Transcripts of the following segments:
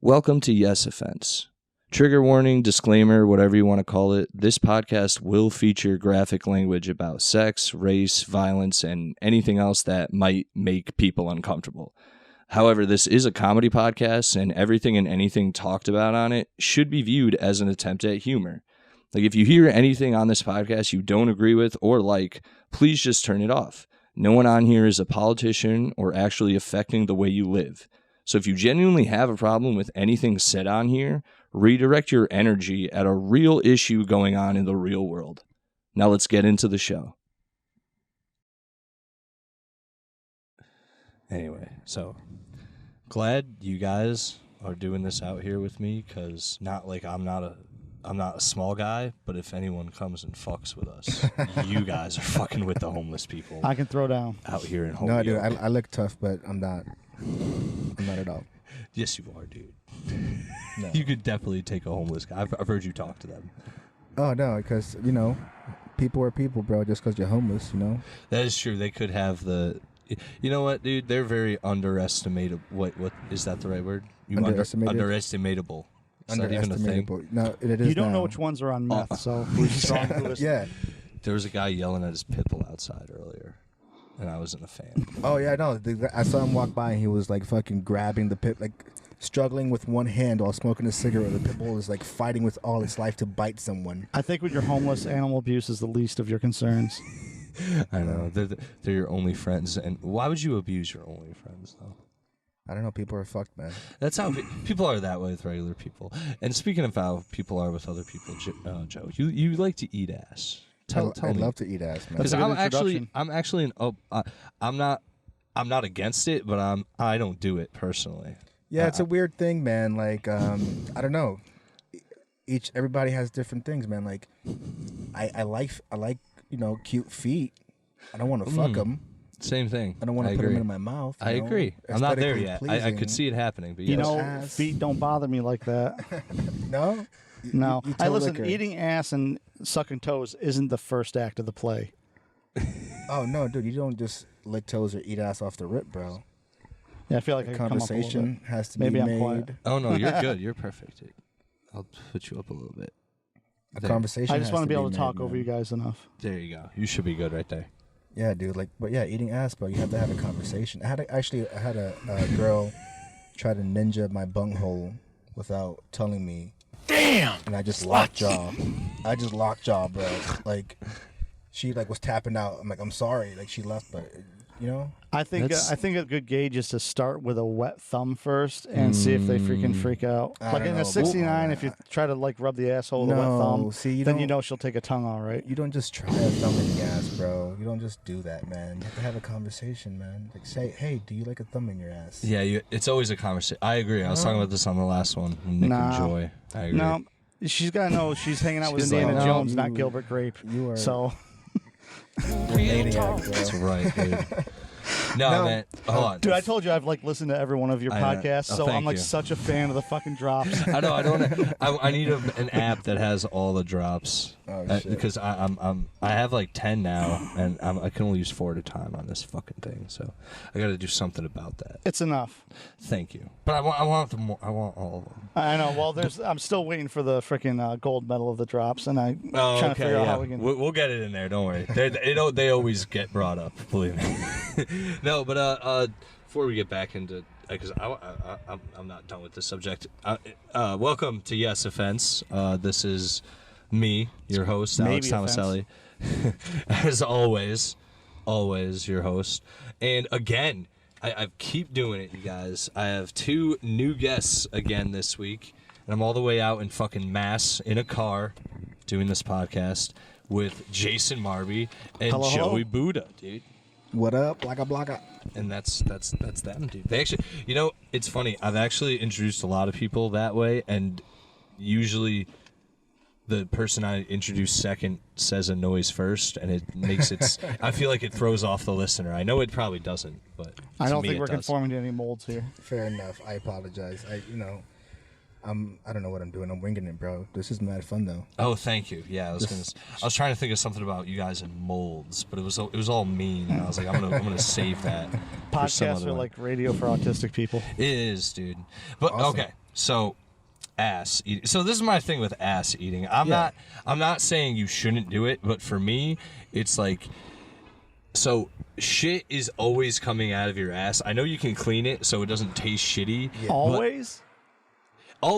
Welcome to Yes Offense. Trigger warning, disclaimer, whatever you want to call it, this podcast will feature graphic language about sex, race, violence, and anything else that might make people uncomfortable. However, this is a comedy podcast, and everything and anything talked about on it should be viewed as an attempt at humor. Like, if you hear anything on this podcast you don't agree with or like, please just turn it off. No one on here is a politician or actually affecting the way you live. So if you genuinely have a problem with anything said on here, redirect your energy at a real issue going on in the real world. Now let's get into the show. Anyway, so glad you guys are doing this out here with me, because not like I'm not a small guy, but if anyone comes and fucks with us, you guys are fucking with the homeless people. I can throw down out here in Holyoke. No, dude, I look tough, but I'm not. I'm not at all. Yes, you are, dude. No. You could definitely take a homeless guy. I've heard you talk to them. Oh, no, because, people are people, bro, just because you're homeless, That is true. They could have the... You know what, dude? They're very underestimated. What is that the right word? Underestimatable. Is that even a thing? No, it is. You don't now. know which ones are on meth, so who's strong to listen? Yeah. There was a guy yelling at his pit bull outside earlier, and I wasn't a fan. Oh, yeah, no. I saw him walk by, and he was, like, fucking grabbing the pit, like, struggling with one hand while smoking a cigarette. The pit bull is, like, fighting with all its life to bite someone. I think with your homeless, animal abuse is the least of your concerns. I know. They're your only friends. And why would you abuse your only friends, though? I don't know. People are fucked, man. That's how people are that way with regular people. And speaking of how people are with other people, Joe, you like to eat ass. Tell I me. love to eat ass, man. That's a good I'm actually I'm not against it, but I don't do it personally. Yeah, it's a weird thing, man. Like, I don't know. Everybody has different things, man. Like, I like cute feet. I don't want to fuck them. Same thing. I don't want to put them in my mouth. I agree. I'm not there yet. I could see it happening, but yes. Feet don't bother me like that. No? No. You listen, eating ass and sucking toes isn't the first act of the play. Oh, no, dude. You don't just lick toes or eat ass off the rip, bro. Yeah, I feel like a conversation has to be made. I'm quiet. Oh, no, you're good. You're perfect. I'll put you up a little bit. Conversation. I just want to be able to talk man. over you guys enough. There you go. You should be good right there. Yeah, dude. But eating ass, bro. You have to have a conversation. I had a girl try to ninja my bunghole without telling me. Damn. And I just locked jaw. Bro. Like, she was tapping out. I'm like, I'm sorry. Like, she left, but I think a good gauge is to start with a wet thumb first and see if they freaking freak out. Like in a 69, if you try to rub the asshole with a wet thumb, then she'll take a tongue, all right. You don't just try a thumb in the ass, bro. You don't just do that, man. You have to have a conversation, man. Like, say, hey, do you like a thumb in your ass? Yeah, it's always a conversation. I agree. I was talking about this on the last one, Nick and Joy. I agree. No, she's got to know she's hanging out with Indiana Jones, not Gilbert Grape. You are so. Maniac, bro. That's right, dude. No, man. Hold on. Dude, I told you I've listened to every one of your podcasts, so I'm such a fan of the fucking drops. I know. I need an app that has all the drops. Oh, shit. Because I have 10 now, and I can only use 4 at a time on this fucking thing. So I got to do something about that. It's enough. Thank you. But I want them more. I want all of them. I know. Well, I'm still waiting for the freaking gold medal of the drops, and I'm trying to figure out how we can. We'll get it in there. Don't worry. They always get brought up. Believe me. No, but before we get back into, because I'm not done with this subject. Welcome to Yes Offense. This is me, your host, Alex Tomaselli. As always your host. And again, I keep doing it, you guys. I have 2 new guests again this week, and I'm all the way out in fucking Mass in a car doing this podcast with Jason Marby and Joey Buddha, dude. What up, blocka? And that's them, dude. They actually, it's funny. I've actually introduced a lot of people that way, and usually the person I introduce second says a noise first, and it makes it. I feel like it throws off the listener. I know it probably doesn't, but I don't think we're conforming to any molds here. Fair enough. I apologize. I don't know what I'm doing. I'm winging it, bro. This is mad fun, though. Oh, thank you. Yeah, I was trying to think of something about you guys and molds, but it was all mean, and I was like, I'm gonna save that. Podcasts are like radio for autistic people. It is, dude. But awesome. Okay, So, ass eating. So this is my thing with ass eating. I'm not saying you shouldn't do it, but for me, it's like, so shit is always coming out of your ass. I know you can clean it so it doesn't taste shitty. Yeah. Always?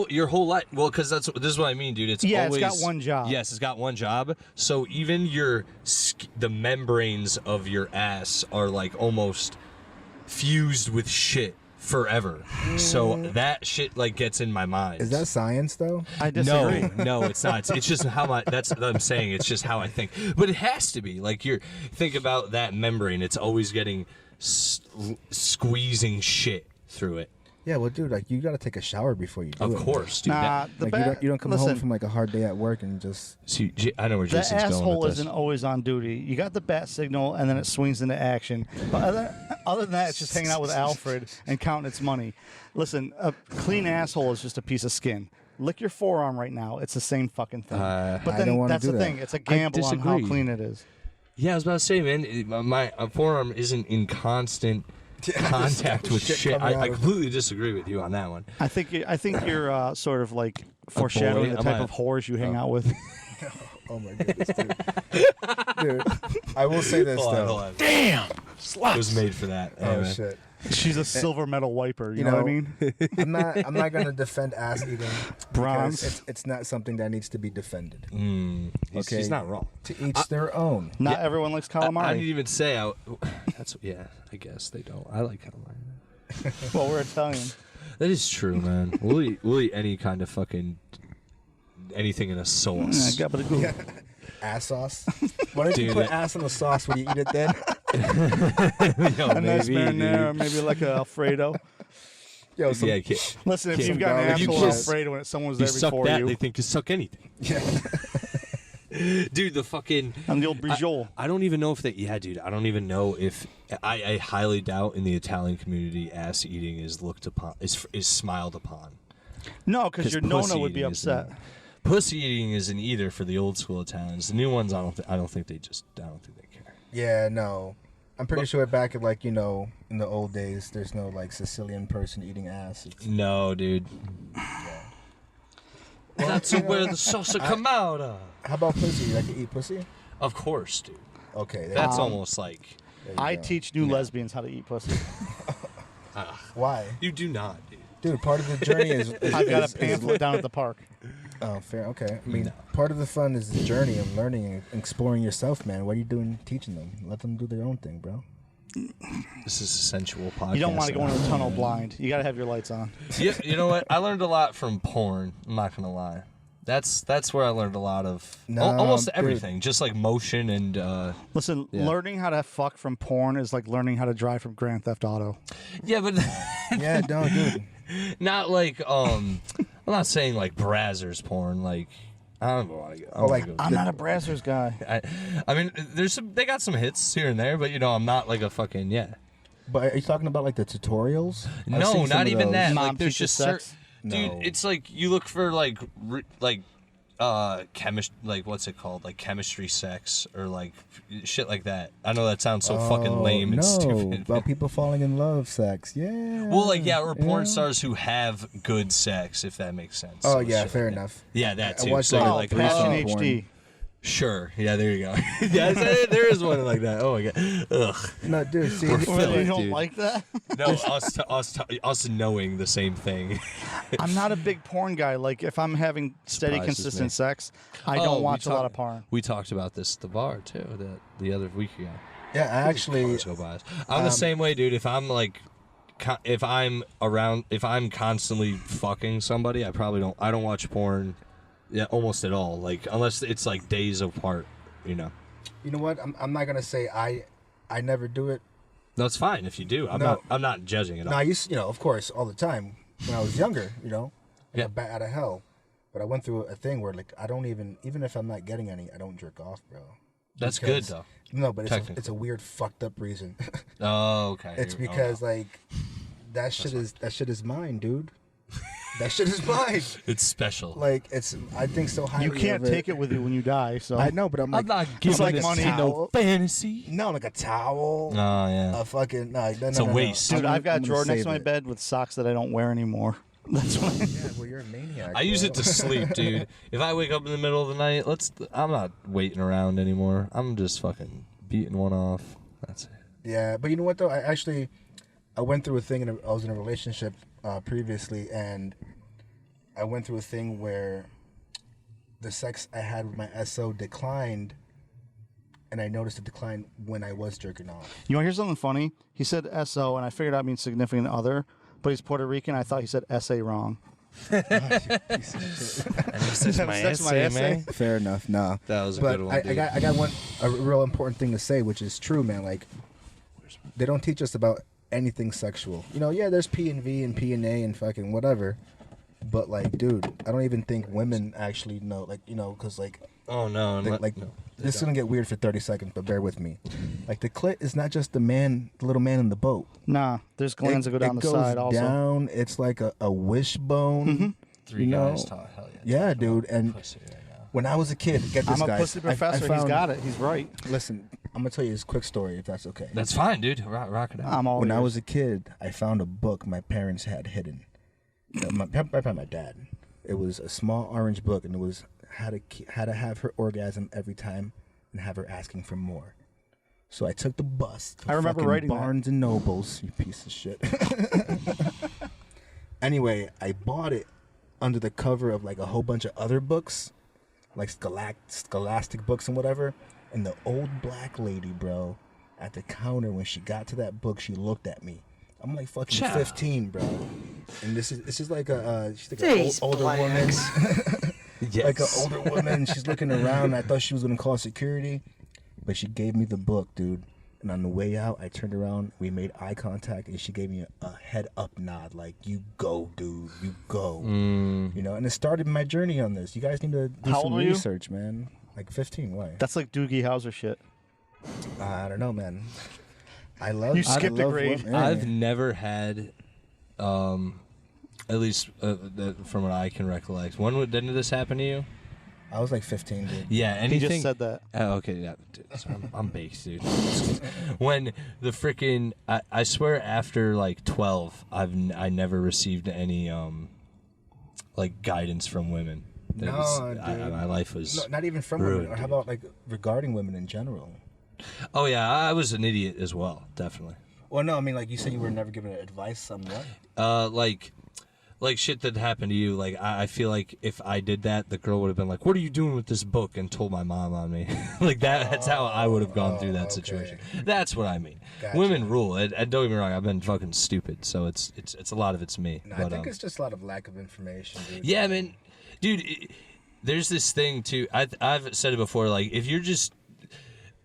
Your whole life. Well, because this is what I mean, dude. It's always, it's got one job. Yes, it's got one job. So even the membranes of your ass are like almost fused with shit forever. So that shit like gets in my mind. Is that science though? I disagree. No, it's not. It's just how that's what I'm saying. It's just how I think. But it has to be. Like think about that membrane. It's always getting squeezing shit through it. Yeah, well, dude, like you gotta take a shower before you do it. Of course, dude. Nah, you don't come home from like a hard day at work and just. See, I know where Jason's going with this. The asshole isn't always on duty. You got the bat signal, and then it swings into action. But other than that, it's just hanging out with Alfred and counting its money. Listen, a clean asshole is just a piece of skin. Lick your forearm right now. It's the same fucking thing. But then that's the thing. It's a gamble on how clean it is. Yeah, I was about to say, man, my forearm isn't in constant contact with shit. I completely disagree with you on that one. I think you're sort of like foreshadowing the type of whores you hang out with. Oh my goodness, dude. I will say this though. Hold on. Damn, sluts. It was made for that. Oh shit. She's a silver medal wiper. You know what I mean? I'm not gonna defend ass eating. Bronze. It's not something that needs to be defended. Okay, he's not wrong. To each their own. Not everyone likes calamari. I didn't even say. I guess they don't. I like calamari. Well, we're Italian. That is true, man. We'll eat any kind of fucking anything in a sauce. Yeah. Ass sauce. Why don't you put ass in the sauce when you eat it then? A nice marinara, maybe like a Alfredo. Yo, listen, if you've got an asshole Alfredo and someone's there before you, they think you suck anything. Yeah. Dude, the fucking... I'm the old Brijol. I don't even know if they... Yeah, dude, I don't even know if... I highly doubt in the Italian community ass eating is looked upon... is smiled upon. No, because your nonna would be upset. Pussy eating isn't either for the old school Italians. The new ones, I don't think they care. Yeah, no. I'm pretty sure back at in the old days, there's no Sicilian person eating ass. No, dude. Yeah. Well, that's where the salsa come out of. How about pussy? You like to eat pussy? Of course, dude. Okay. That's almost like... I teach new lesbians how to eat pussy. Why? You do not, dude. Dude, part of the journey is... I've got a pamphlet down at the park. Oh, fair. Okay. I mean, part of the fun is the journey of learning and exploring yourself, man. What are you doing teaching them? Let them do their own thing, bro. This is a sensual podcast. You don't want to go into a tunnel blind. You got to have your lights on. Yeah, you know what? I learned a lot from porn. I'm not going to lie. That's where I learned a lot of almost everything, just like motion and... Listen, learning how to fuck from porn is like learning how to drive from Grand Theft Auto. Yeah, but... Yeah, don't do it. Not like, I'm not saying like Brazzers porn, like... I don't know. I'm not a Brazzers guy. I mean, they got some hits here and there, but I'm not like a fucking But are you talking about like the tutorials? No, not even that. Mom like there's just sex. Dude, it's like you look for what's it called? Like chemistry sex or like shit like that. I know that sounds so fucking lame and stupid. About people falling in love sex. Yeah. Well, or porn stars who have good sex, if that makes sense. Oh, yeah, fair enough. Yeah, that too. I watched Passion HD. Sure. Yeah, there you go. Yeah, there is one like that. Oh my god. Ugh. No, dude. See, you don't like that? No, us knowing the same thing. I'm not a big porn guy. Like if I'm having steady, consistent sex, I don't watch a lot of porn. We talked about this at the bar too, the other week ago. Yeah, I actually. I'm the same way, dude. If I'm constantly fucking somebody, I don't watch porn. Yeah, almost at all. Like unless it's like days apart, You know what? I'm not gonna say I never do it. No, it's fine if you do. I'm not judging at all. No, I used of course all the time when I was younger. A bat out of hell. But I went through a thing where I don't even if I'm not getting any, I don't jerk off, bro. That's good though. No, but it's a weird fucked up reason. Oh, okay. It's because that shit is mine, dude. That shit is mine. It's special. I think so highly. You can't take it with you when you die. So I know, but I'm not giving this money. No fantasy. No, like a towel. Oh yeah. A fucking no. It's a waste, dude. I've got a drawer next to my bed with socks that I don't wear anymore. That's what. Yeah, well, you're a maniac. I use it to sleep, dude. If I wake up in the middle of the night, I'm not waiting around anymore. I'm just fucking beating one off. That's it. Yeah, but you know what though? I went through a thing. I was in a relationship previously, and I went through a thing where the sex I had with my SO declined, and I noticed a decline when I was jerking off. You want to hear something funny? He said SO, and I figured out it means significant other, but he's Puerto Rican. I thought he said SA wrong. Piece of shit. And he says my essay, man. Fair enough. No, that was a good one. Dude. I got a real important thing to say, which is true, man. Like, they don't teach us about anything sexual. You know, yeah, there's P and V and P and A and fucking whatever. But like, dude, I don't even think women actually know. Like, you know, because like, oh no, no, this is gonna get weird for 30 seconds, but bear with me. Like, the clit is not just the little man in the boat. Nah, there's glands that go down the side also. Down. It's like a wishbone. Mm-hmm. Three guys talk. Hell yeah. Yeah, dude. And when I was a kid, get this, I'm a guys, pussy professor. He's got it. He's right. Listen, I'm gonna tell you this quick story, if that's okay. That's fine, dude. Rock it out. When I was a kid, I found a book my parents had hidden. My dad. It was a small orange book, and it was how to have her orgasm every time and have her asking for more. So I took the bus to I remember writing Barnes and Nobles, you piece of shit. Anyway, I bought it under the cover of like a whole bunch of other books, like scholastic books and whatever. And the old black lady, bro, at the counter, when she got to that book, she looked at me. I'm like fucking 15, bro. And this is like she's like an older woman. Yes. Like an older woman. She's looking around. I thought she was gonna call security, but she gave me the book, dude. And on the way out, I turned around. We made eye contact, and she gave me a head up nod, like, "You go, dude. You go." You know. And it started my journey on this. You guys need to do some research, man. Like 15. Why? That's like Doogie Howser shit. I don't know, man. I love. You skipped a grade. I've never had, at least from what I can recollect. When didn't this happen to you? I was like 15, dude. Yeah, anything. He just said that. Oh, okay, yeah. Dude, I'm baked, dude. When the freaking, I swear, after like 12, I never received any like guidance from women. Dude. My life was not even from ruined, women. Or how about like regarding women in general? Oh yeah, I was an idiot as well, definitely. Well, no, I mean, like, you said you were never given advice on what? Like shit that happened to you. Like I feel like if I did that, the girl would have been like, "What are you doing with this book?" and told my mom on me. Like that's how I would have gone through that situation. That's what I mean. Gotcha. Women rule. And don't get me wrong, I've been fucking stupid, so it's a lot of it's me. No, but, I think it's just a lot of lack of information, dude. Yeah, I mean, dude, there's this thing too. I've said it before. Like if you're just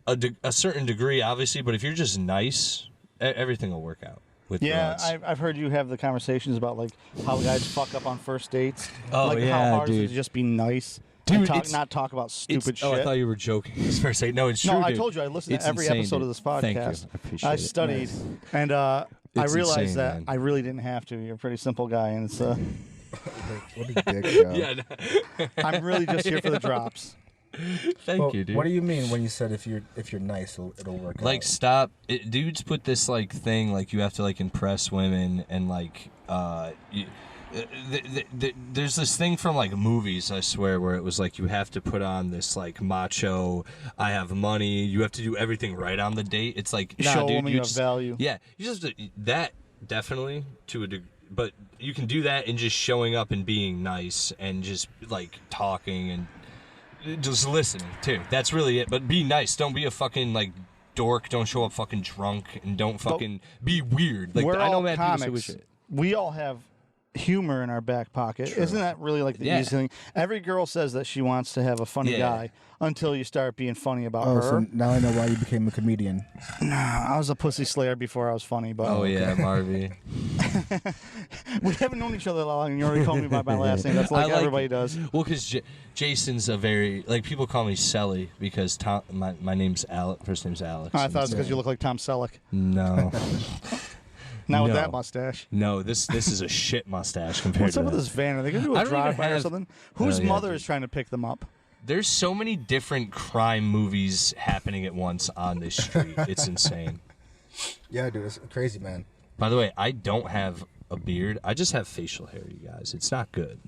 a certain degree, obviously, but if you're just nice, everything will work out. Yeah, I've heard you have the conversations about like how guys fuck up on first dates. Oh, like yeah, how hard dude. is it to just be nice, dude, and not talk about stupid shit. Oh, I thought you were joking. First say no, it's true. No, I dude. told you I listened to every insane, episode dude. of this podcast. Thank you. I appreciate it. I studied, and I realized insane, that man. I really didn't have to. You're a pretty simple guy, and it's What a dick, yo. Yeah, no. I'm really just here for the drops. Thank you, dude. What do you mean when you said if you're nice, it'll work out? Like, stop. Dudes put this like thing like you have to like impress women and like there's this thing from like movies, I swear, where it was like you have to put on this like macho, I have money, you have to do everything right on the date. It's like, show dude, women you have value. Yeah, you just have to, that definitely to a degree, but you can do that in just showing up and being nice and just like talking and just listening too. That's really it. But be nice. Don't be a fucking like dork. Don't show up fucking drunk and don't fucking be weird. Like, We're I know all mad comics. people say We all have humor in our back pocket. True. Isn't that really like the easy thing? Every girl says that she wants to have a funny guy until you start being funny about her. So now I know why you became a comedian. Nah, I was a pussy slayer before I was funny. But yeah, Marby. We haven't known each other that long, and you already called me by my last name. That's like everybody does. Well, because Jason's a very, like, people call me Selly because my name's Alex. First name's Alex. I thought it's because you look like Tom Selleck. No. Not with that mustache. No, this is a shit mustache compared What's to up with this van? Are they going to do a drive-by or something? Whose mother is trying to pick them up? There's so many different crime movies happening at once on this street. It's insane. Yeah, dude, it's crazy, man. By the way, I don't have a beard. I just have facial hair, you guys. It's not good.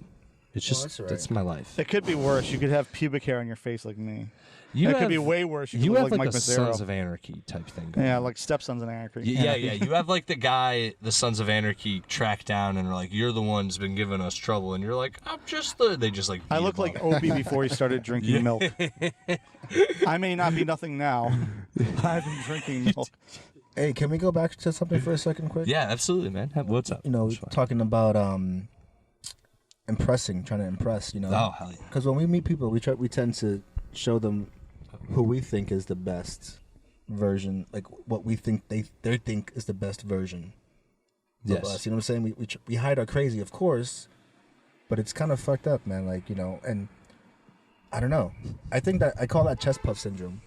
It's just that's my life. It could be worse. You could have pubic hair on your face like me. It could be way worse. You could have look like Mike a Mazzaro. Sons of Anarchy type thing going Yeah, on. like Stepsons of Anarchy. Yeah. You have like the guy the Sons of Anarchy track down and are like, you're the one who's been giving us trouble. And you're like, I'm just the... They just like... I look like Opie before he started drinking milk. I may not be nothing now. I've been drinking milk. Hey, can we go back to something for a second quick? Yeah, absolutely, man. What's up? Talking about impressing, trying to impress, Oh, hell yeah. Because when we meet people, we tend to show them who we think is the best version, like what we think they think is the best version of us. You know what I'm saying? We hide our crazy, of course, but it's kind of fucked up, man. Like, and I don't know. I think that I call that chest puff syndrome.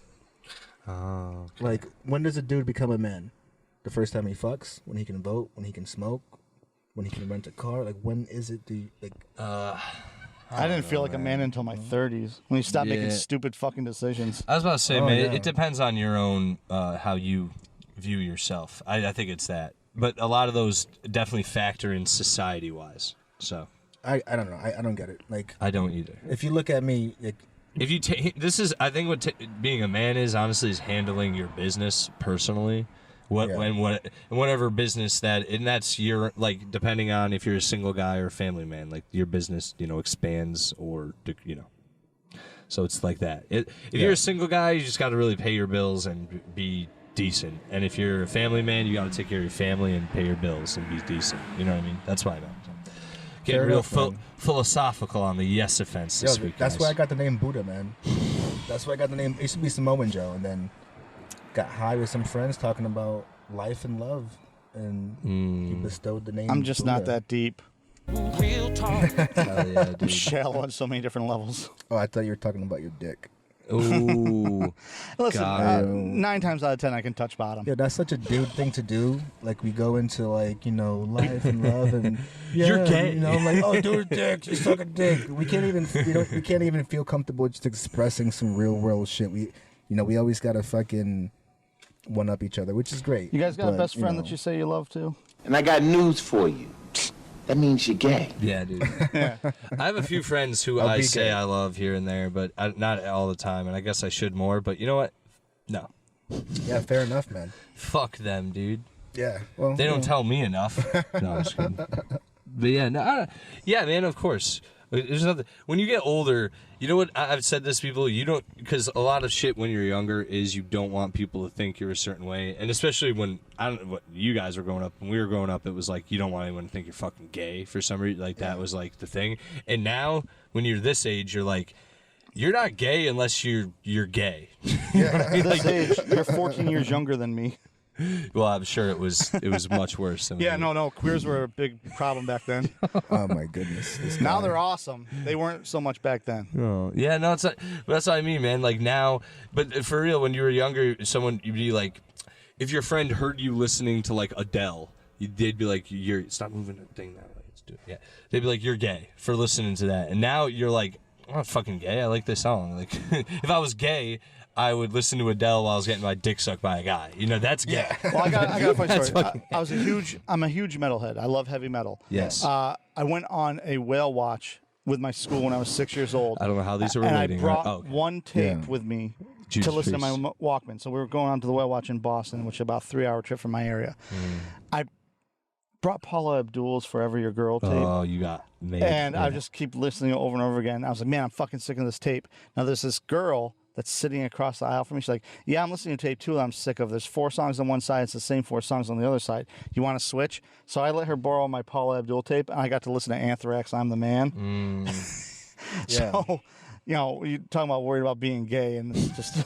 Oh. Okay. Like, when does a dude become a man? The first time he fucks? When he can vote? When he can smoke? When he can rent a car? Like, when is it I didn't feel like a man until my 30s when you stopped making stupid fucking decisions. I was about to say, man, it depends on your own how you view yourself. I think it's that, but a lot of those definitely factor in society-wise. So I don't know. I don't get it. Like, I don't either. If you look at me, like, if you take I think what being a man is honestly is handling your business personally. Whatever business and that's your, like, depending on if you're a single guy or a family man, like your business, expands or, so it's like that. If you're a single guy, you just got to really pay your bills and be decent. And if you're a family man, you got to take care of your family and pay your bills and be decent. You know what I mean? That's why I know. Getting real philosophical on the yes offense this week. That's why I got the name Buddha, man. That's why I got the name. It used to be Samoan Joe, and then got high with some friends talking about life and love, and he bestowed the name. I'm just Buddha. not that deep. Real talk. Hell yeah, dude. I'm shallow on so many different levels. Oh, I thought you were talking about your dick. Ooh. Listen, 9 times out of 10 I can touch bottom. Yeah, that's such a dude thing to do. Like, we go into, like, life and love, and you're gay. I'm like, oh, do a dick, just suck a dick. We can't even feel comfortable just expressing some real world shit. We always gotta fucking one up each other, which is great. You guys got a best friend that you say you love too? And I got news for you. That means you're gay. Yeah, dude. I have a few friends who I say I love here and there, but not all the time, and I guess I should more, but you know what? No. Yeah, fair enough, man. Fuck them, dude. Yeah. Well, they don't tell me enough. No, I'm just kidding. But yeah, man, of course. There's nothing. When you get older, you know what? I've said this to people. You don't, because a lot of shit when you're younger is you don't want people to think you're a certain way, and especially when I don't know what you guys were growing up. When we were growing up, it was like you don't want anyone to think you're fucking gay for some reason. Like that was like the thing. And now, when you're this age, you're like, you're not gay unless you're gay. Yeah, this age, you're 14 years younger than me. Well, I'm sure it was much worse. Than no, queers were a big problem back then. Oh my goodness. Now they're awesome. They weren't so much back then. Oh, yeah, no, it's not, that's what I mean, man. Like now, but for real, when you were younger, you'd be like, if your friend heard you listening to like Adele, they'd be like, stop moving the thing that way. Let's do it. Yeah, they'd be like, you're gay for listening to that. And now you're like, I'm not fucking gay. I like this song. Like, if I was gay, I would listen to Adele while I was getting my dick sucked by a guy. That's gay. Yeah. Well, I got a funny story. I'm a huge metalhead. I love heavy metal. Yes. I went on a whale watch with my school when I was 6 years old. I don't know how these are relating. And I brought one tape with me to listen to my Walkman. So we were going on to the whale watch in Boston, which is about a 3-hour trip from my area. I brought Paula Abdul's Forever Your Girl tape. Oh, you got made. And I just keep listening over and over again. I was like, man, I'm fucking sick of this tape. Now there's this girl that's sitting across the aisle from me. She's like, yeah, I'm listening to tape 2 that I'm sick of. There's 4 songs on one side. It's the same 4 songs on the other side. You want to switch? So I let her borrow my Paula Abdul tape, and I got to listen to Anthrax, I'm the Man. So, you're talking about worried about being gay, and it's just...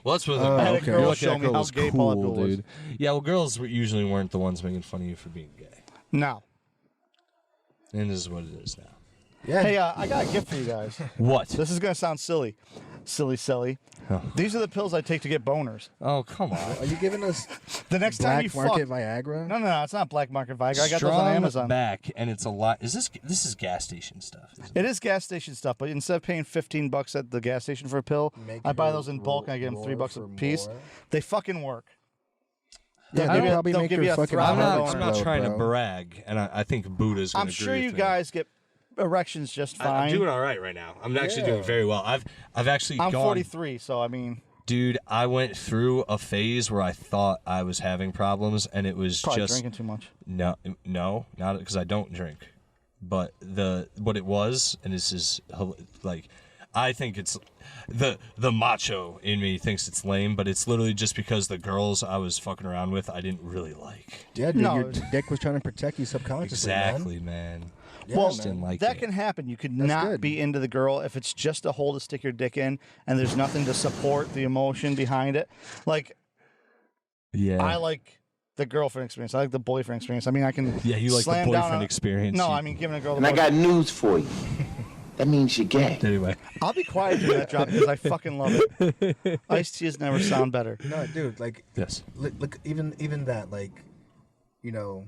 Well, that's what I had a girl show me how gay Paula Abdul was. Dude. Yeah, well, girls usually weren't the ones making fun of you for being gay. No. And this is what it is now. Yeah. Hey, I got a gift for you guys. What? This is going to sound silly. Silly. Oh. These are the pills I take to get boners. Oh, come on. Are you giving us the next time you black market Viagra? No, it's not black market Viagra. I got Strong those on Amazon. Back, and it's a lot. This is gas station stuff. It is gas station stuff, but instead of paying $15 at the gas station for a pill, I buy those in bulk and I get them $3 a piece. They fucking work. probably make your fucking I'm heart not explode, trying bro. to brag, and I think Buddha's going I'm to agree sure you with me. guys get erections just fine. I'm doing all right now. I'm actually doing very well. I've actually I'm gone. 43, so I mean, Dude, I went through a phase where I thought I was having problems, and it was probably just drinking too much. no, not because I don't drink, but what it was, and this is like, I think it's the macho in me thinks it's lame, but it's literally just because the girls I was fucking around with I didn't really like. Yeah, dude, your dick was trying to protect you subconsciously. Exactly, man. Yeah, Well, didn't like that it. can happen. You could That's not good. be into the girl if it's just a hole to stick your dick in, and there's nothing to support the emotion behind it. Like, Yeah, I like the girlfriend experience. I like the boyfriend experience. I mean, I can. Yeah, you like the slam down boyfriend experience. No, You- I mean giving a girl. And The I got news for you. That means you're gay. Anyway, I'll be quiet during that drop because I fucking love it. Iced teas never sound better. No, dude, like yes. look, even that, like, you know,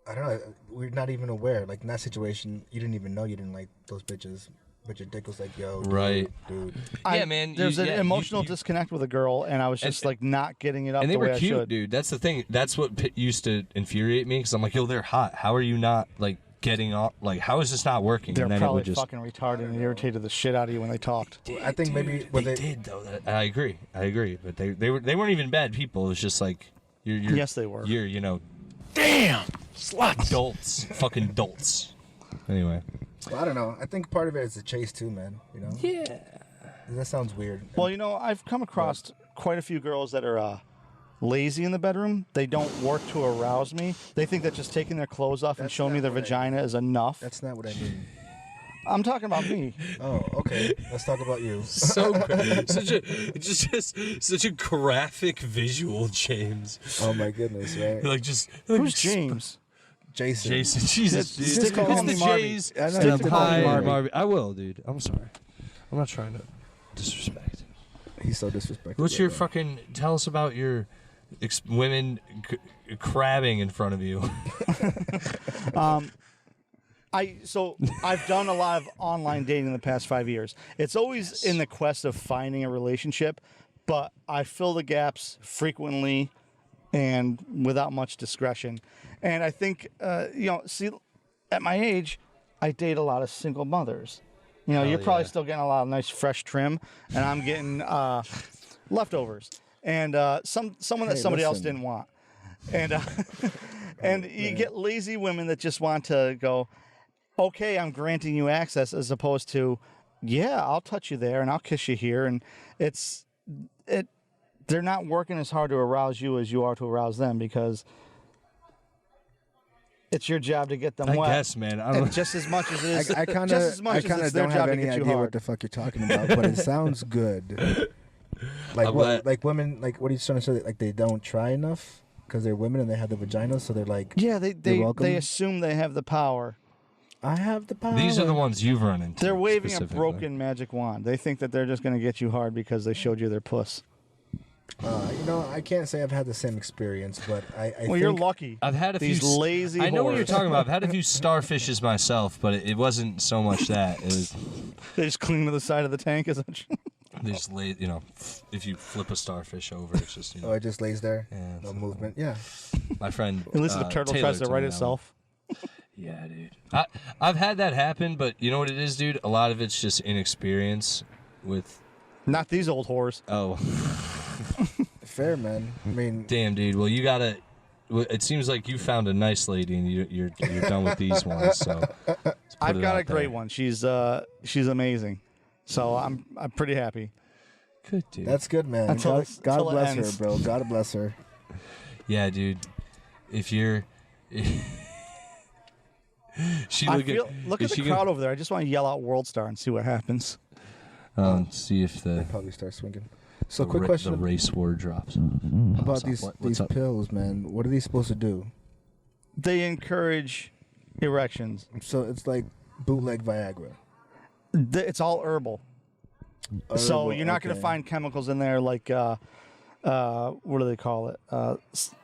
I don't know. We're not even aware. Like in that situation, you didn't even know you didn't like those bitches, but your dick was like, "Yo, dude, Right. dude." Yeah, man. There's an emotional disconnect with a girl, and I was just like not getting it up And they the way were I cute, should. dude. That's the thing. That's what used to infuriate me because I'm like, yo, they're hot. How are you not like getting off? Like, how is this not working? They're and then probably it would just. fucking retarded and irritated the shit out of you when they talked. I think maybe when they did though. I agree. But they weren't even bad people. It was just like you're Yes, they were. You're Damn! Sluts! dolts, fucking dolts. Anyway. Well, I don't know. I think part of it is the chase too, man. You know? Yeah. That sounds weird. Well, you know, I've come across quite a few girls that are lazy in the bedroom. They don't work to arouse me. They think that just taking their clothes off and That's showing me not their what I vagina is enough. That's not what I mean. I'm talking about me. Oh, okay. Let's talk about you. So such a graphic visual, James. Oh my goodness, right? Like just Who's James? Jason. Jesus, dude. Stick to calling It's me the Marby. J's. I know, Stick stick to to calling calling me me Marby. Marby. I will, dude. I'm sorry. I'm not trying to disrespect. He's so disrespectful. What's your right fucking? Tell us about your women crabbing in front of you. I've done a lot of online dating in the past 5 years. It's always in the quest of finding a relationship, but I fill the gaps frequently and without much discretion. And I think, see, at my age, I date a lot of single mothers. You know, you're probably still getting a lot of nice fresh trim, and I'm getting leftovers and someone that somebody else didn't want. And and you get lazy women that just want to go, okay, I'm granting you access, as opposed to, yeah, I'll touch you there and I'll kiss you here, and they're not working as hard to arouse you as you are to arouse them, because it's your job to get them I wet. guess, man. I And don't. just as much as it is, I kind just as of much as it's their don't job have to any get you idea hard. what the fuck you're talking about, but it sounds good. Like I'm what? glad- Like women? Like what are you trying to say? Like they don't try enough because they're women and they have the vagina, so they're like, Yeah, You're they welcome. assume they have the power. I have the power. These are the ones you've run into. They're waving a specifically. broken magic wand. They think that they're just going to get you hard because they showed you their puss. You know, I can't say I've had the same experience, but I Well, think you're lucky. I've had a These few lazy I know what you're whores. talking about. I've had a few starfishes myself, but it wasn't so much that. It was They just cling to the side of the tank. Is that they just lay, if you flip a starfish over, it's just, Oh, it just lays there. Yeah, No it's- movement. Yeah. my friend. At least if a turtle Taylor tries to told right me that itself. one. Yeah, dude. I've had that happen, but you know what it is, dude? A lot of it's just inexperience with. Not these old whores. Oh, Fair, man. I mean, damn, dude. Well, you gotta. It seems like you found a nice lady, and you're done with these ones. So I've got a great one. She's amazing. So I'm pretty happy. Good, dude. that's good, man. Until God, it- God until it bless ends. her, bro. God bless her. Yeah, dude. If you're. She I look feel, at, look is at the she crowd gonna- over there. I just want to yell out World Star and see what happens. See if the Probably start swinging. So, the quick ra- question the race war drops. about Pops up. these What's up? pills, man. What are these supposed to do? They encourage erections. So it's like bootleg Viagra. It's all herbal. So Herbal, you're not going to okay. find chemicals in there like, what do they call it?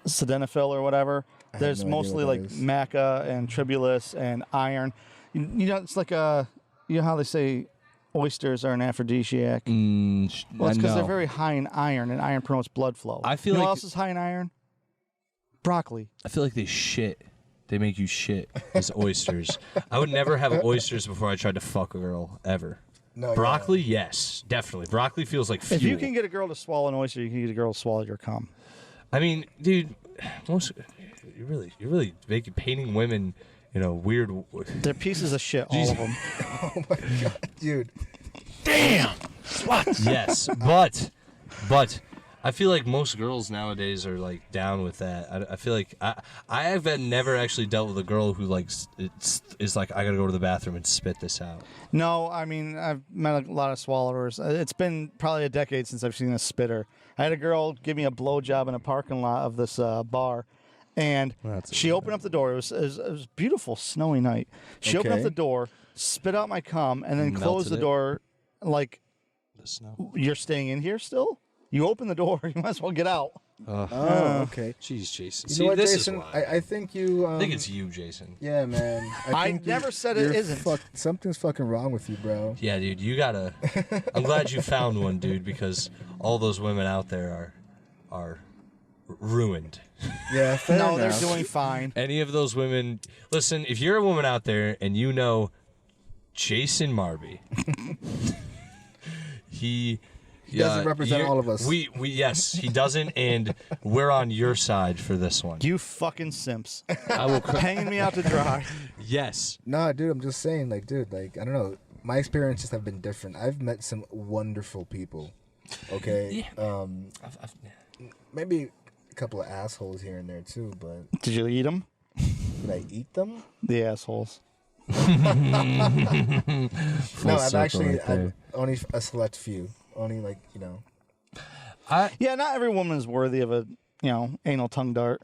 Sildenafil or whatever. have There's no idea mostly what like that is. maca and tribulus and iron. You know, it's like you know how they say oysters are an aphrodisiac? Well, it's because they're very high in iron, and iron promotes blood flow. I feel you know like- what else is high in iron? Broccoli. I feel like they shit. They make you shit as oysters. I would never have oysters before I tried to fuck a girl, ever. No, Broccoli, yes, definitely. Broccoli feels like fuel. If you can get a girl to swallow an oyster, you can get a girl to swallow your cum. I mean, dude, you're really painting women, weird. They're pieces of shit, all of them. Oh my god, dude. Damn! Sluts! Yes, but I feel like most girls nowadays are like down with that. I feel like I have never actually dealt with a girl who is like, I gotta go to the bathroom and spit this out. No, I mean, I've met a lot of swallowers. It's been probably a decade since I've seen a spitter. I had a girl give me a blowjob in a parking lot of this bar, and she opened up the door. It was a beautiful snowy night. She opened up the door, spit out my cum, and then closed the door like, the snow. You're staying in here still? You open the door, you might as well get out. Okay. Jeez, Jason. You know what, this Jason? is why. I think you. I think it's you, Jason. Yeah, man. I never said it isn't. Something's fucking wrong with you, bro. Yeah, dude, you gotta. I'm glad you found one, dude, because all those women out there are ruined. Yeah, fair enough. They're doing fine. Any of those women, listen, if you're a woman out there and you know Jason Marby, he doesn't represent all of us. We yes, he doesn't, and we're on your side for this one. You fucking simps. I will hanging me out to dry. Yes. Nah, dude, I'm just saying, like, dude, like, I don't know. My experiences have been different. I've met some wonderful people. Okay? Yeah. Maybe a couple of assholes here and there too, but Did you eat them? did I eat them? The assholes. No, I've only a select few. Only Yeah, not every woman is worthy of a anal tongue dart.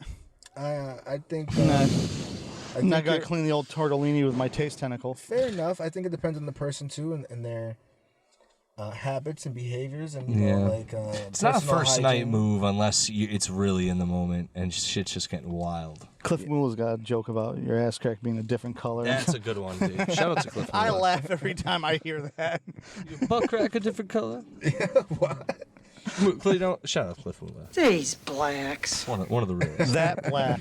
I think. I gotta clean the old tortellini with my taste tentacle. Fair enough. I think it depends on the person too, and their habits and behaviors, and it's not a first hygiene. night move unless it's really in the moment and shit's just getting wild. Cliff Moola's got a joke about your ass crack being a different color. That's a good one, dude. Shout out to Cliff Moole. I laugh every time I hear that. Your butt crack a different color? What? Clay, don't shout out Cliff Moole. These blacks. One of the reals. That black.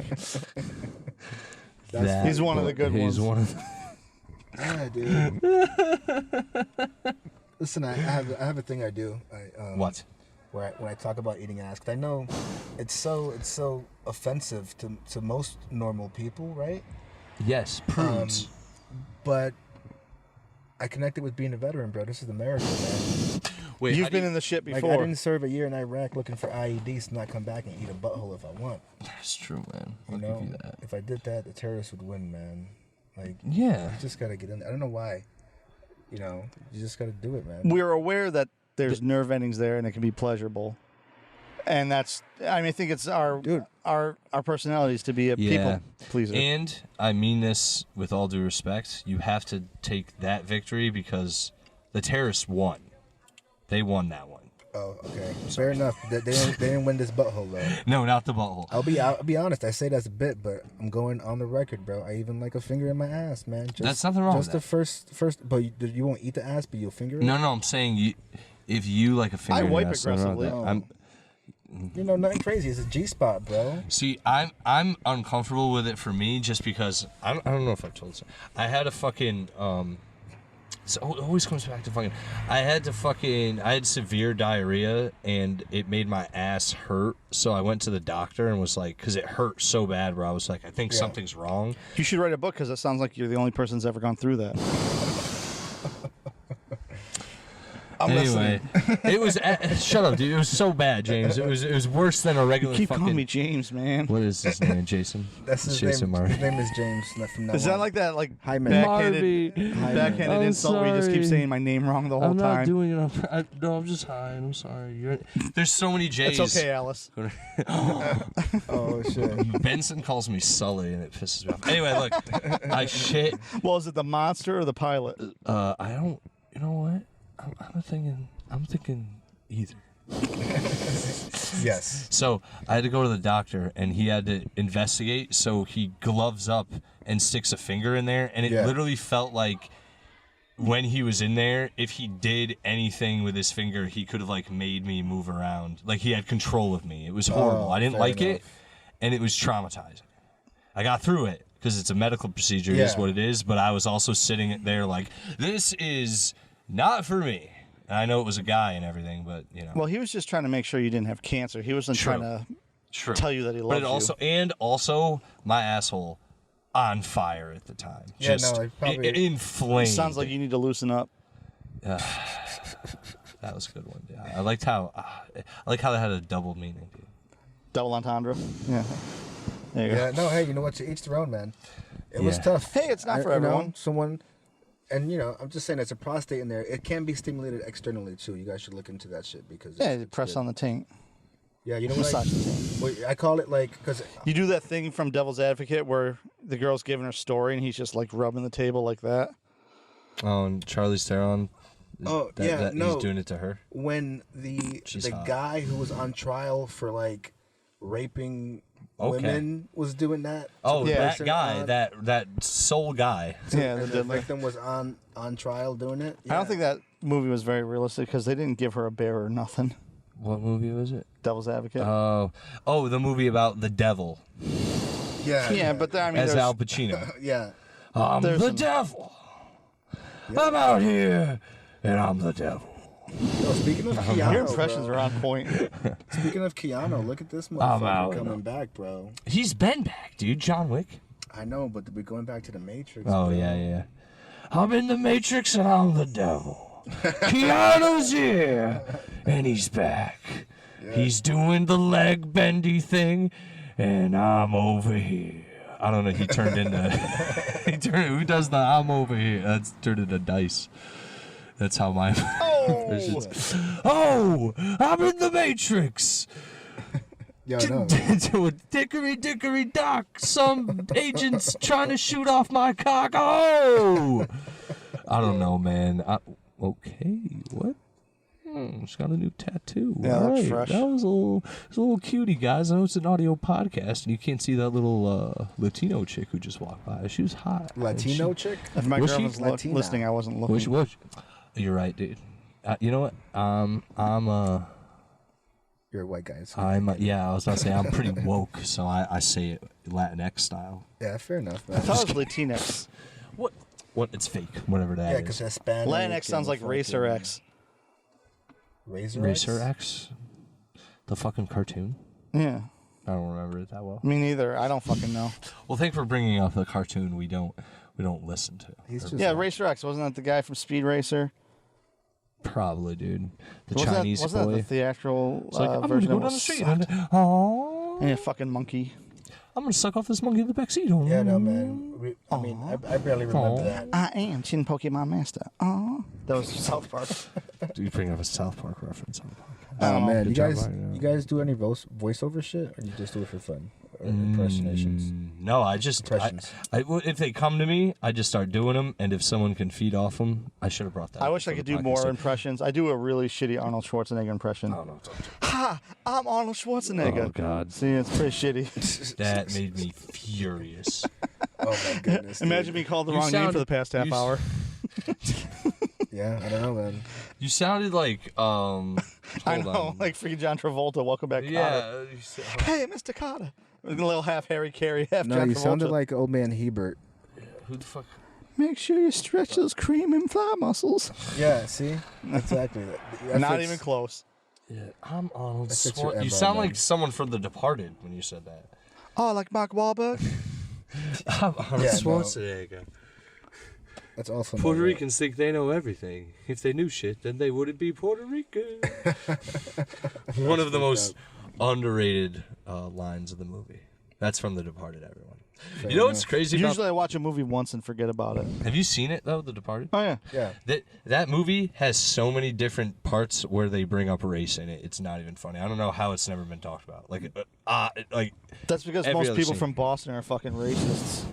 He's one of the good ones. He's one of the... Yeah, dude. Listen, I have a thing I do. What? When I talk about eating ass, 'cause I know it's so offensive to most normal people, right? Yes, prudes. But I connected with being a veteran, bro. This is America, man. Wait, You've been in the shit before. Like, I didn't serve a year in Iraq looking for IEDs to not come back and eat a butthole if I want. That's true, man. You know, if I did that, the terrorists would win, man. Like, yeah, you just gotta get in there. I don't know why. You just gotta do it, man. We're aware that there's nerve endings there and it can be pleasurable. And I think it's our personalities to be a people pleaser. And I mean this with all due respect. You have to take that victory because the terrorists won. They won that one. Oh, okay. Fair enough. They didn't win this butthole though. No, not the butthole. I'll be honest. I say that's a bit, but I'm going on the record, bro. I even like a finger in my ass, man. That's nothing wrong with that. Just the first. But you won't eat the ass, but you'll finger it. No, I'm saying if you like a finger, I in wipe your ass, aggressively. Nothing crazy. It's a G spot, bro. See, I'm uncomfortable with it for me just because I don't know if I've told this. I had a fucking so it always comes back to fucking. I had severe diarrhea and it made my ass hurt. So I went to the doctor and was like, because it hurt so bad, where I was like, I think something's wrong. You should write a book because it sounds like you're the only person that's ever gone through that. Anyway, it was shut up, dude. It was so bad, James. It was worse than a regular. Keep fucking... calling me James, man. What is his name, Jason? That's his Jason name. Marby. His name is James. From now Is that on. like that, like Hi, man. backhanded insult where you just keep saying my name wrong the whole I'm time? not doing it. No, I'm just high. I'm sorry. There's so many J's. It's okay, Alice. Oh shit. Benson calls me Sully, and it pisses me off. Anyway, look, I shit. Well, is it the monster or the pilot? I don't. You know what? I'm thinking either. Yes. So I had to go to the doctor, and he had to investigate. So he gloves up and sticks a finger in there, and it literally felt like when he was in there, if he did anything with his finger, he could have like made me move around. Like he had control of me. It was horrible. I didn't like it. and it was traumatizing. I got through it because it's a medical procedure, is what it is, but I was also sitting there like, this is not for me. And I know it was a guy and everything, but, you know. Well, he was just trying to make sure you didn't have cancer. He wasn't trying to tell you that he loved you. And also, my asshole on fire at the time. Yeah, just probably inflamed. Sounds like you need to loosen up. That was a good one. Yeah, I like how that had a double meaning, dude. Double entendre. Yeah. There you go. Yeah, no, hey, you know what? To each their own, man. It was tough. Hey, it's not for everyone. And, you know, I'm just saying, it's a prostate in there. It can be stimulated externally, too. You guys should look into that shit because... Yeah, press on the taint. Yeah, you know what I call it, like... Cause you do that thing from Devil's Advocate where the girl's giving her story and he's just, like, rubbing the table like that. Oh, and Charlize Theron? He's doing it to her? When the guy who was on trial for, like, raping... women was doing that. Oh, that guy, that soul guy. Yeah, the victim was on trial doing it. Yeah. I don't think that movie was very realistic because they didn't give her a bear or nothing. What movie was it? Devil's Advocate. Oh, the movie about the devil. Yeah, but I mean, as Al Pacino. Yeah, I'm the devil. Yeah. I'm out here, and I'm the devil. Yo, speaking of Keanu, your impressions are on point. Speaking of Keanu, look at this motherfucker coming back, bro. He's been back, dude. John Wick. I know, but we're going back to the Matrix. Oh, bro. Yeah. I'm in the Matrix and I'm the devil. Keanu's here, and he's back. Yeah. He's doing the leg bendy thing, and I'm over here. I don't know. He turned into. Who does the I'm over here? That's turned into Dice. That's how my impressions. Oh, I'm in the Matrix. Yeah, no. Dickory dock. Some agents trying to shoot off my cock. Oh, I don't know, man. Okay, what? She's got a new tattoo. Yeah, that's fresh. That was a little cutie, guys. I know it's an audio podcast, and you can't see that little Latino chick who just walked by. She was hot. Latino chick? If my girl was listening, I wasn't looking. Which? You're right, dude. You know what? You're a white guy. I was about to say I'm pretty woke, so I say it Latinx style. Yeah, fair enough, man. I thought it was Latinx. What? It's fake. Whatever that is. Yeah, because Hispanic. Latinx sounds like Racer X. Racer X? The fucking cartoon? Yeah. I don't remember it that well. Me neither. I don't fucking know. Well, thanks for bringing up the cartoon we don't listen to. Racer X. Wasn't that the guy from Speed Racer? Probably, dude. Wasn't that the theatrical version? I'm gonna go down the street. And a fucking monkey. I'm gonna suck off this monkey in the backseat. Yeah, no, man. I barely remember that. I am Chin Pokemon Master. That was South Park. Do you bring up a South Park reference on the podcast? Oh man, you guys do any voiceover shit, or you just do it for fun? Or impersonations? No, I just if they come to me, I just start doing them, and if someone can feed off them, I should have brought that. I wish I could do more impressions. I do a really shitty Arnold Schwarzenegger impression. Oh, no, ha! I'm Arnold Schwarzenegger. Oh God! See, it's pretty shitty. That made me furious. Oh my goodness! Imagine me called the wrong name for the past half hour. Yeah, I don't know, man. You sounded like I know, like freaking John Travolta. Welcome back, Carter. Yeah. Hey, Mr. Carter. A little half Harry Carey, half No, John you Travolta. sounded like old man Hebert. Who the fuck? Make sure you stretch those cream and thigh muscles. Yeah, see? Exactly. Not even close. Yeah, I'm Arnold Schwarzenegger. You sound like someone from The Departed when you said that. Oh, like Mark Wahlberg? I'm Arnold Schwarzenegger. No. That's awesome. Puerto Ricans think they know everything. If they knew shit, then they wouldn't be Puerto Rican. One of the most underrated lines of the movie. That's from The Departed, everyone. Fair you know what's crazy about... Usually I watch a movie once and forget about it. Have you seen it, though, The Departed? Oh, yeah. Yeah. That movie has so many different parts where they bring up race in it. It's not even funny. I don't know how it's never been talked about. That's because most people from Boston are fucking racists.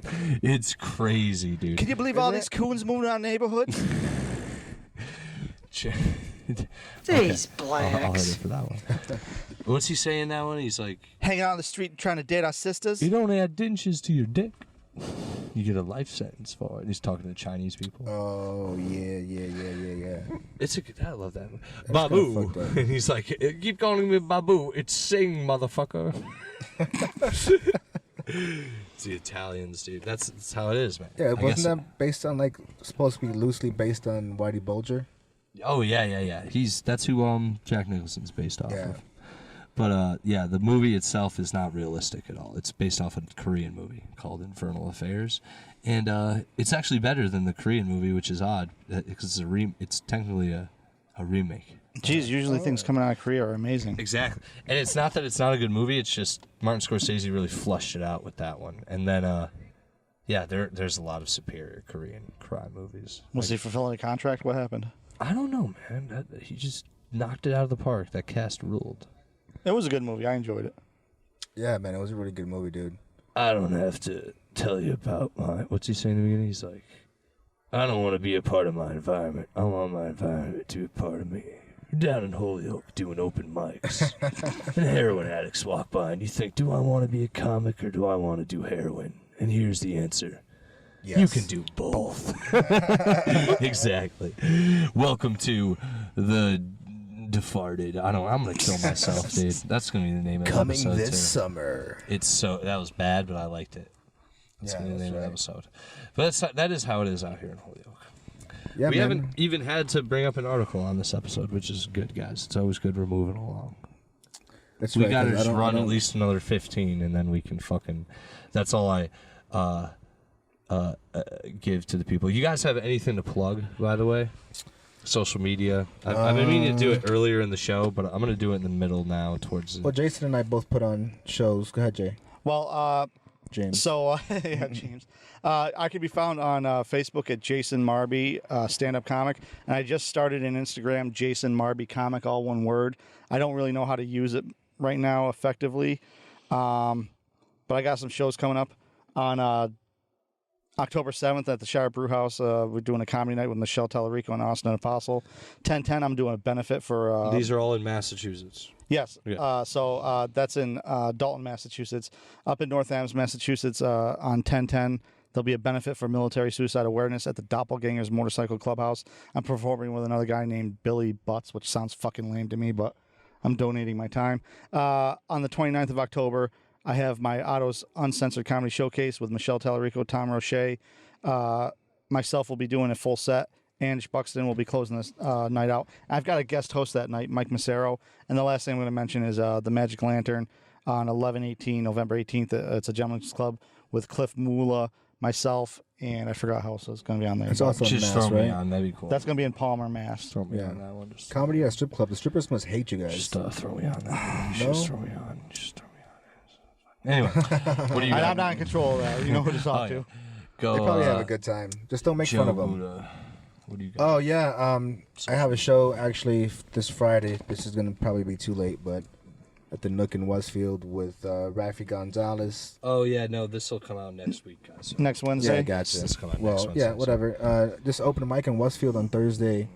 It's crazy, dude. Can you believe all these coons moving around neighborhoods? These blacks. I'll hit it for that one. What's he saying that one? He's like... Hanging out on the street trying to date our sisters? You don't add dentures to your dick. You get a life sentence for it. He's talking to Chinese people. Oh, yeah. I love that one. Babu. He's like, keep calling me Babu. It's Sing, motherfucker. It's the Italians, dude. That's how it is, man. Yeah, wasn't that based on like supposed to be loosely based on Whitey Bulger? Oh yeah. That's who Jack Nicholson's based off of. But yeah, the movie itself is not realistic at all. It's based off a Korean movie called Infernal Affairs, and it's actually better than the Korean movie, which is odd because it's technically a remake. Jeez, usually things coming out of Korea are amazing. Exactly, and it's not that it's not a good movie. It's just Martin Scorsese really flushed it out with that one, and then yeah, there's a lot of superior Korean crime movies. Was he fulfilling a contract? What happened? I don't know, man. He just knocked it out of the park. That cast ruled. It was a good movie. I enjoyed it. Yeah, man, it was a really good movie, dude. I don't have to tell you about what's he saying in the beginning? He's like, I don't want to be a part of my environment. I want my environment to be a part of me. You're down in Holyoke doing open mics, and heroin addicts walk by, and you think, do I want to be a comic or do I want to do heroin? And here's the answer. Yes. You can do both. Exactly. Welcome to the Defarted. I'm gonna kill myself, dude. That's gonna be the name of the episode. Coming this summer. That was bad, but I liked it. That's gonna be the name of the episode. But that is how it is out here in Holyoke. Yeah, we haven't even had to bring up an article on this episode, which is good, guys. It's always good we're moving along. That's we gotta just run at least another 15, and then we can fucking. That's all I give to the people. You guys have anything to plug, by the way? Social media. I've been meaning to do it earlier in the show, but I'm going to do it in the middle now towards the... Well, Jason and I both put on shows. Go ahead, Jay. Well, James. So, yeah, James. I can be found on Facebook at Jason Marby, stand-up comic. And I just started an Instagram, Jason Marby Comic, all one word. I don't really know how to use it right now effectively. But I got some shows coming up on... October 7th at the Shire Brew House, we're doing a comedy night with Michelle Tellerico and Austin Apostle. 10/10, I'm doing a benefit for... These are all in Massachusetts. Yes. Yeah. So that's in Dalton, Massachusetts. Up in North Adams, Massachusetts on 10/10, there'll be a benefit for military suicide awareness at the Doppelgangers Motorcycle Clubhouse. I'm performing with another guy named Billy Butts, which sounds fucking lame to me, but I'm donating my time. On the 29th of October... I have my Otto's Uncensored Comedy Showcase with Michelle Tellerico, Tom Roche. Myself will be doing a full set. Ange Buxton will be closing this night out. I've got a guest host that night, Mike Macero. And the last thing I'm going to mention is the Magic Lantern on November 18th. It's a gentleman's club with Cliff Mula, myself, and I forgot who else is going to be on there. It's also just Mass, throw right? me on. That'd be cool. That's going to be in Palmer, Mass. Throw me on that one. Comedy at a strip club. The strippers must hate you guys. Just throw me on that one. Just throw me on. Just throw me on. Anyway, what do you got? I'm not in control of that. You know who to talk to. Go, they probably have a good time. Just don't make fun of them. Buddha. What do you got? Oh, yeah. I have a show actually this Friday. This is going to probably be too late, but at the Nook in Westfield with Rafi Gonzalez. Oh, yeah. No, this will come out next week, guys. Next Wednesday? Yeah, gotcha. This come out well, next Wednesday. yeah, whatever. Just open a mic in Westfield on Thursday.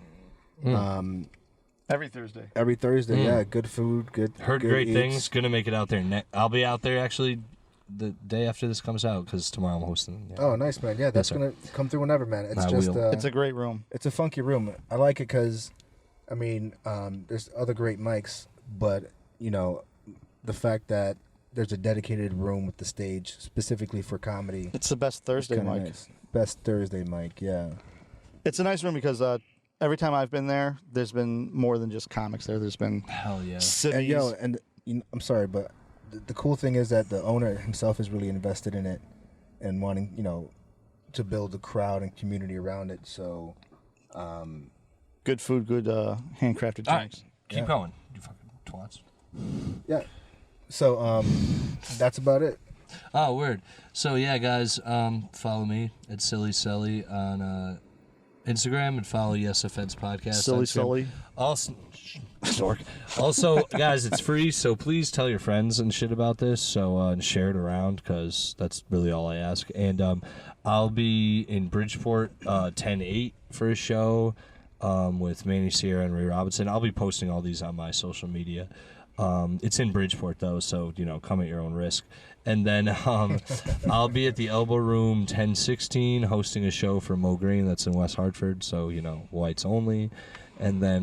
Every Thursday. Every Thursday, yeah. Good food, Heard good great eats. things. Gonna make it out there. I'll be out there actually the day after this comes out because tomorrow I'm hosting. Yeah. Oh, nice, man. Yeah, that's going to come through whenever, man. It's just... it's a great room. It's a funky room. I like it because, I mean, there's other great mics, but, you know, the fact that there's a dedicated room with the stage specifically for comedy. It's the best Thursday mic. Nice. Best Thursday mic, yeah. It's a nice room because every time I've been there, there's been more than just comics there. There's been hell yeah. Cities. And I'm sorry, but the cool thing is that the owner himself is really invested in it and wanting, you know, to build a crowd and community around it. So, good food, good handcrafted drinks. Right. Keep going, you fucking twats. Yeah. So, that's about it. Oh, word. So yeah, guys, follow me at Silly Sully on Instagram and follow Yes Offense Podcast. Silly Sully. Also, guys, it's free, so please tell your friends and shit about this. So and share it around because that's really all I ask. And I'll be in Bridgeport 10/8 for a show with Manny Sierra and Ray Robinson. I'll be posting all these on my social media. It's in Bridgeport though, so come at your own risk. And then I'll be at the Elbow Room 1016 hosting a show for Mo Green that's in West Hartford, so whites only. And then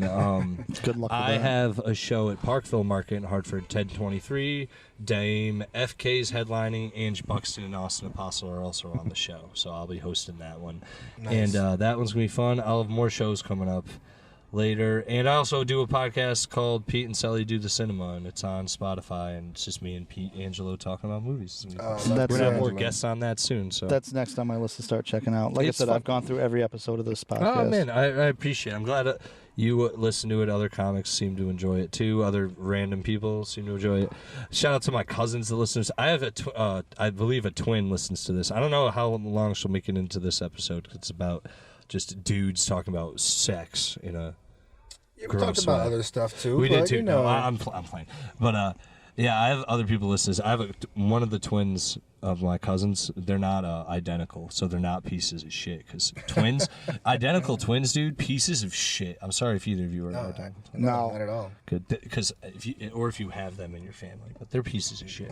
good luck with I that. have a show at Parkville Market in Hartford 1023. Dame FK's headlining. Ange Buxton and Austin Apostle are also on the show, so I'll be hosting that one. Nice. And that one's gonna be fun. I'll have more shows coming up later, and I also do a podcast called Pete and Sally Do the Cinema, and it's on Spotify, and it's just me and Pete Angelo talking about movies. We're gonna have more guests on that soon. So that's next on my list to start checking out. Like I said, I've gone through every episode of this podcast. Oh man, I appreciate it. I'm glad you listen to it. Other comics seem to enjoy it too. Other random people seem to enjoy it. Shout out to my cousins that listen to this. I have I believe a twin listens to this. I don't know how long she'll make it into this episode. It's about just dudes talking about sex in a we talked about other stuff too. We did too. No, I'm playing. But yeah, I have other people listening. I have one of the twins of my cousins. They're not identical, so they're not pieces of shit. Because twins, identical twins, dude, pieces of shit. I'm sorry if either of you are identical. No, not at all. Good, because if you have them in your family, but they're pieces of shit.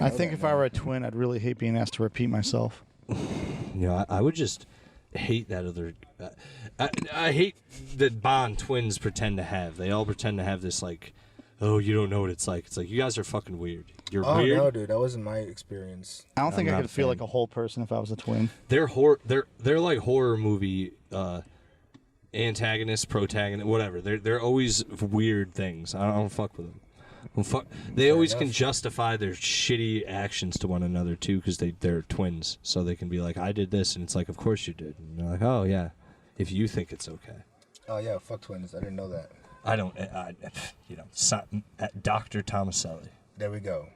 I think if I were a twin, I'd really hate being asked to repeat myself. I would just hate that other. I hate that bond twins pretend to have. They all pretend to have this like, oh, you don't know what it's like. It's like you guys are fucking weird. You're weird. Oh no, dude, that wasn't my experience. I don't think I could feel like a whole person if I was a twin. They're like horror movie antagonists, protagonists, whatever. They're always weird things. I don't fuck with them. They always can justify their shitty actions to one another too, because they're twins, so they can be like, I did this, and it's like, of course you did. And they're like, oh yeah, if you think it's okay. Oh yeah, fuck twins. I didn't know that. I don't. Dr. Tomaselli. There we go.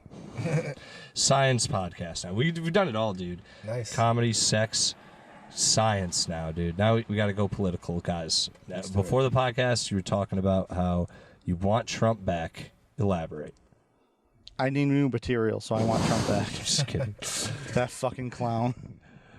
Science podcast. Now we've done it all, dude. Nice. Comedy, sex, science. Now, dude. Now we got to go political, guys. Before the podcast, you were talking about how you want Trump back. Elaborate. I need new material, so I want Trump back. Just kidding. That fucking clown.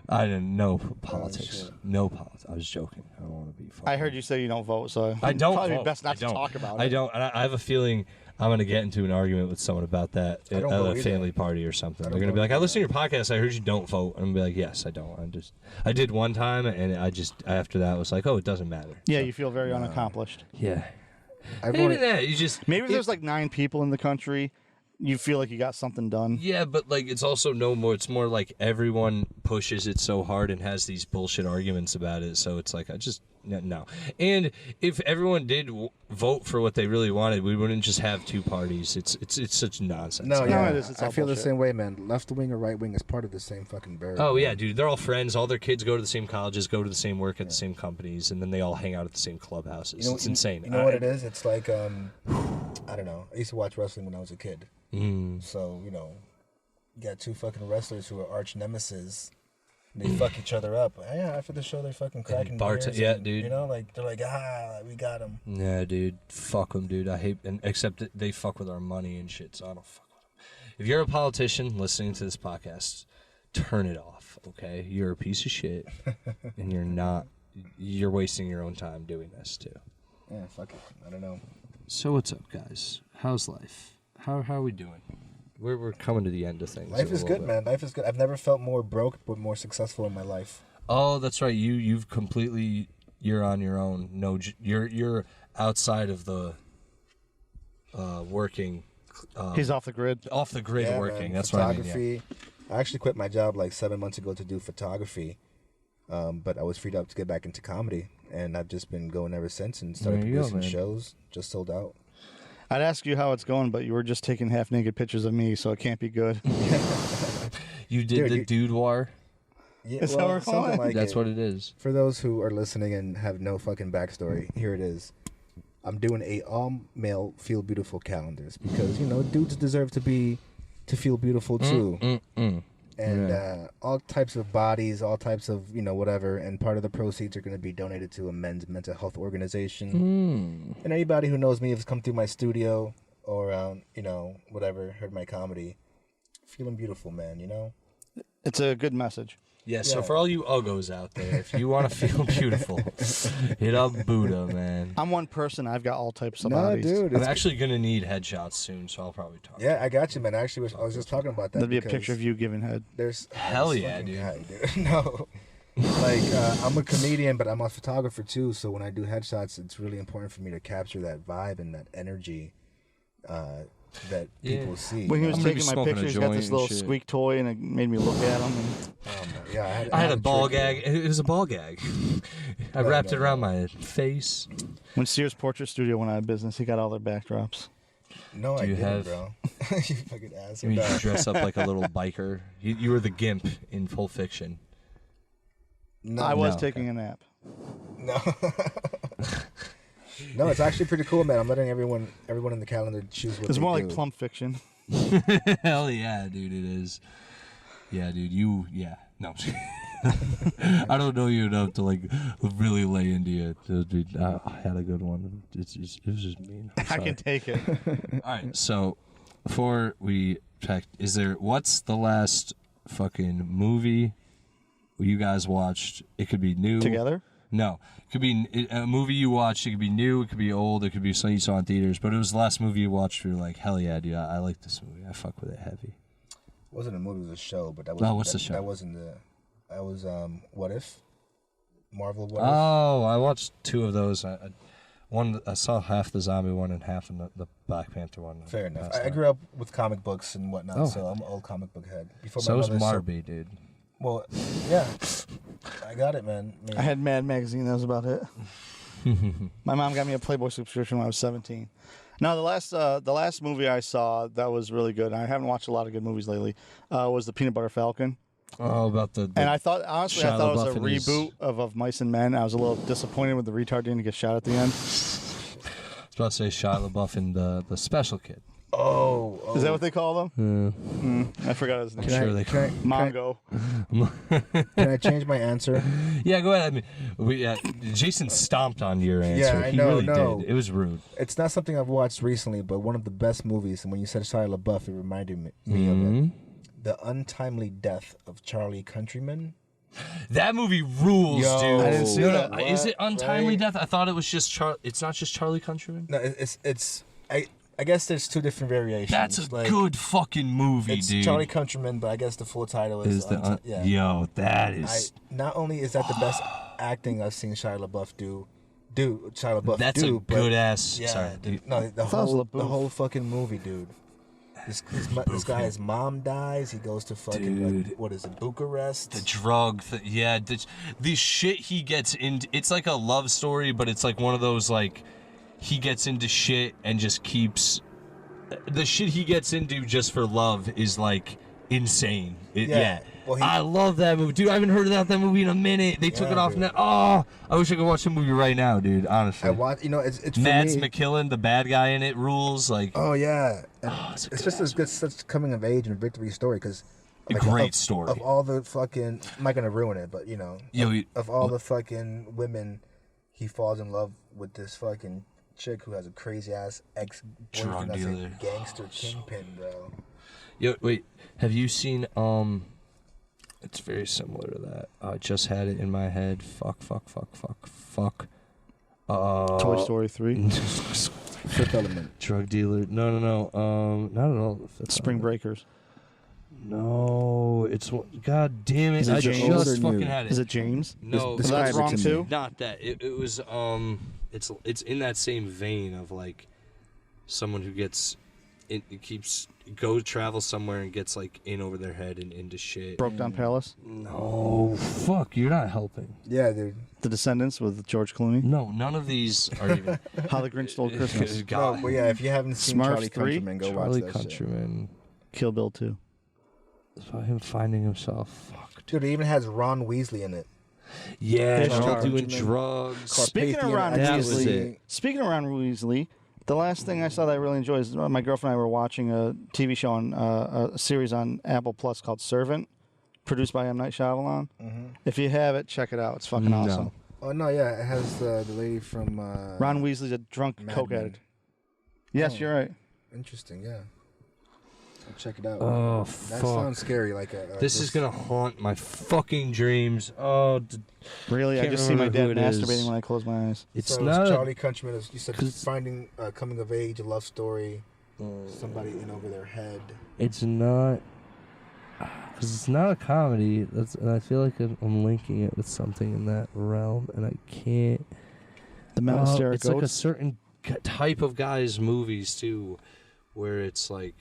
I didn't know politics. No politics. I was joking. I don't want to be funny. I heard you say you don't vote, so I don't probably vote. best not to talk about it. I don't. I have a feeling I'm going to get into an argument with someone about that at a family party or something. They're going to be like, I listen to your podcast. I heard you don't vote. I'm going to be like, yes, I don't. I did one time, and after that was like, oh, it doesn't matter. Yeah, so, you feel very unaccomplished. Yeah. Maybe there's like 9 people in the country. You feel like you got something done. Yeah, but like it's also no more. It's more like everyone pushes it so hard and has these bullshit arguments about it. So it's like no. And if everyone did vote for what they really wanted, we wouldn't just have 2 parties. It's such nonsense. No, yeah, it is. I feel the same way, man. Left wing or right wing is part of the same fucking barrel. Oh yeah, dude. They're all friends. All their kids go to the same colleges, go to the same work at the same companies, and then they all hang out at the same clubhouses. It's insane. You know what it is? It's like I don't know. I used to watch wrestling when I was a kid. So, you got 2 fucking wrestlers who are arch nemesis. They fuck each other up. Yeah, after the show, they're fucking cracking beers. Yeah, dude. They're like, we got him. Yeah, dude. Fuck them, dude. I hate, except that they fuck with our money and shit, so I don't fuck with them. If you're a politician listening to this podcast, turn it off, okay? You're a piece of shit, and you're wasting your own time doing this, too. Yeah, fuck it. I don't know. So what's up, guys? How's life? How are we doing? We're coming to the end of things. Life is good, man. Life is good. I've never felt more broke but more successful in my life. Oh, that's right. You've completely. You're on your own. No, you're outside of the working. He's off the grid. Off the grid working. Man. That's photography. what I mean. Yeah. I actually quit my job like 7 months ago to do photography, but I was freed up to get back into comedy, and I've just been going ever since and started producing shows. Just sold out. I'd ask you how it's going, but you were just taking half-naked pictures of me, so it can't be good. You did the dude war? Yeah, something like that's what it is. For those who are listening and have no fucking backstory, here it is. I'm doing a all-male Feel Beautiful calendars because, dudes deserve to feel beautiful too. And all types of bodies, all types of, whatever. And part of the proceeds are going to be donated to a men's mental health organization. And anybody who knows me has come through my studio or, whatever, heard my comedy. Feeling beautiful, man, It's a good message. Yeah, so for all you uggos out there, if you want to feel beautiful, hit up Buddha, man. I'm one person. I've got all types of bodies. Dude. I'm actually going to need headshots soon, so I'll probably talk. Yeah, I got you, man. Actually, I was just talking about that. There'd be a picture of you giving head. Hell yeah, dude. No. Like, I'm a comedian, but I'm a photographer, too. So when I do headshots, it's really important for me to capture that vibe and that energy that people see. When he was taking my picture, he's got this little squeak toy, and it made me look at him. And... I had a ball gag. It was a ball gag. I wrapped it around my face. When Sears Portrait Studio went out of business, he got all their backdrops. No, I didn't, bro. You fucking asshole. You dress up like a little biker. You were the gimp in Pulp Fiction. No, I was taking a nap. No. No, it's actually pretty cool, man. I'm letting everyone in the calendar choose what it's they more do. like Plump Fiction. Hell yeah, dude, it is. Yeah, dude, no. I don't know you enough to like really lay into it. I had a good one. It was just mean. I can take it. All right, so before we check, what's the last fucking movie you guys watched? It could be new. Together? No. It could be a movie you watched. It could be new. It could be old. It could be something you saw in theaters. But it was the last movie you watched where you're like, hell yeah, dude, I like this movie. I fuck with it heavy. It wasn't a movie, it was a show. But that was what's the show? That wasn't that was What If? Marvel What If? Oh, I watched 2 of those. I saw half the zombie one and half the Black Panther one. Fair enough. I grew up with comic books and whatnot, so I'm an old comic book head. So was Marby, dude. Well, yeah. I got it, man. I had Mad Magazine. That was about it. My mom got me a Playboy subscription when I was 17. No, the last movie I saw that was really good, and I haven't watched a lot of good movies lately, was The Peanut Butter Falcon. Oh, about the and I thought, honestly, I thought it was a reboot of Mice and Men. I was a little disappointed with the retard didn't get shot at the end. I was about to say Shia LaBeouf and the Special Kid. Oh. Is that what they call them? I forgot his name. Mongo. Can I change my answer? Yeah, go ahead. Jason stomped on your answer. Yeah, I he know, really did. It was rude. It's not something I've watched recently, but one of the best movies, and when you said Shia LaBeouf, it reminded me of it. The Untimely Death of Charlie Countryman. That movie rules, dude. I didn't see that. Is it Untimely Death? I thought it was just It's not just Charlie Countryman? No, it's I guess there's 2 different variations. That's a good fucking movie, it's dude. It's Charlie Countryman, but I guess the full title is Yo, that is... not only is that the best acting I've seen Shia LaBeouf do, That's a good-ass... Yeah, Sorry, dude. No, the whole fucking movie, dude. This guy's mom dies. He goes to fucking what is it, Bucharest? The drug, the shit he gets into. It's like a love story, but it's like one of those like he gets into shit and just keeps the shit he gets into just for love is like insane. Well, I love that movie, dude. I haven't heard about that movie in a minute. They took it off now. Oh, I wish I could watch the movie right now, dude. Honestly, it's Mads for me. McKillen, the bad guy in it, rules. Like, oh yeah, it's just as good, such coming of age and victory story because. Like, great story. Of all the fucking, I'm not gonna ruin it, but of all the fucking women, he falls in love with this fucking chick who has a crazy ass ex-boyfriend that's a gangster kingpin, bro. Yo, wait, have you seen it's very similar to that. I just had it in my head. Fuck. Toy Story 3. Fifth Element. Drug dealer. No. Not at all. Spring Breakers. No, it's God damn it! I just fucking had it. Is it James? No, that's wrong too. Not that. It was It's in that same vein of like someone who gets travel somewhere and gets like in over their head and into shit. Broke Down Palace. No, fuck, you're not helping. Yeah, dude. The Descendants with George Clooney. No, none of these are even. How the Grinch Stole Christmas. No, but yeah, if you haven't seen Smurfs Charlie 3? Countryman, go watch that Countryman. shit. Kill Bill 2. It's about him finding himself. Fuck, dude. It even has Ron Weasley in it. Yeah, They're all doing drugs. Speaking of Ron Weasley, the last thing I saw that I really enjoyed is my girlfriend and I were watching a TV show on a series on Apple Plus called Servant, produced by M. Night Shyamalan. Mm-hmm. If you have it, check it out. It's fucking awesome. Oh no, yeah, it has the lady from Ron Weasley's a drunk coke addict. Yes, you're right. Interesting, yeah. Check it out. Oh, that fuck. sounds scary. Like this is gonna haunt my fucking dreams. Oh, really? I just see my dad masturbating when I close my eyes. It's not Charlie Countryman. You said finding coming of age, a love story, somebody in over their head. It's not, because it's not a comedy. And I feel like I'm linking it with something in that realm, and I can't. The Monastery It's like a certain type of guys' movies too, where it's like,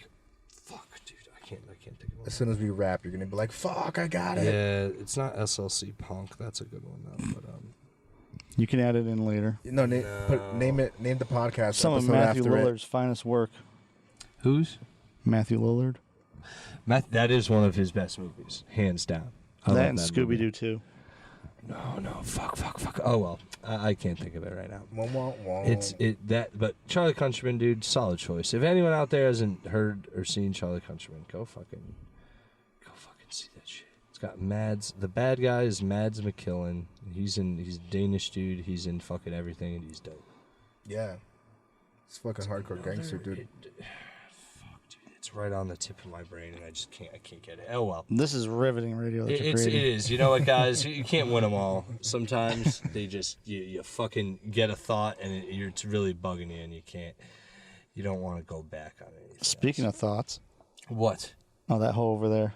fuck, dude, I can't think of one. As soon as we wrap, you're gonna be like, fuck, I got it. Yeah, it's not SLC Punk. That's a good one though. But you can add it in later. No, name the podcast. Some of Matthew Lillard's finest work. Whose? Matthew Lillard. That is one of his best movies, hands down. That and Scooby-Doo too. No, fuck. Oh well, I can't think of it right now. Wah. But Charlie Countryman, dude, solid choice. If anyone out there hasn't heard or seen Charlie Countryman, go fucking see that shit. It's got Mads. The bad guy is Mads McKillen. He's a Danish dude. He's in fucking everything, and he's dope. Yeah, it's fucking hardcore gangster, dude. It's right on the tip of my brain, and I can't get it. Oh well. This is riveting radio. That It is. You know what, guys? You can't win them all. Sometimes they just you fucking get a thought, and it's really bugging you, and you don't want to go back on it. Speaking of thoughts, what? Oh, that hole over there.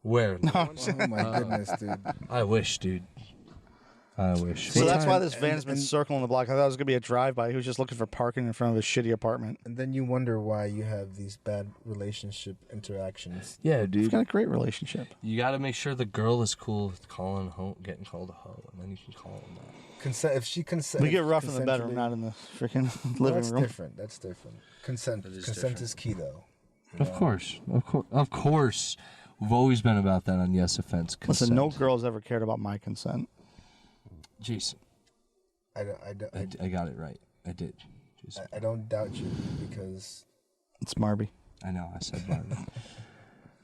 Where? No, oh my goodness, dude. I wish, dude. I wish. So that's why this van's been circling the block. I thought it was gonna be a drive-by. He was just looking for parking in front of his shitty apartment. And then you wonder why you have these bad relationship interactions. Yeah, dude. He's got a great relationship. You got to make sure the girl is cool with getting called a hoe, and then you can call him that. Consent. If she consents, we get rough in the bedroom, not in the freaking living room. That's different. Consent is key, though. Of course. We've always been about that on Yes Offense. Consent. Listen, no girl's ever cared about my consent. Jason. I got it right. I did. Jason. I don't doubt you because it's Marby. I know. I said Marby.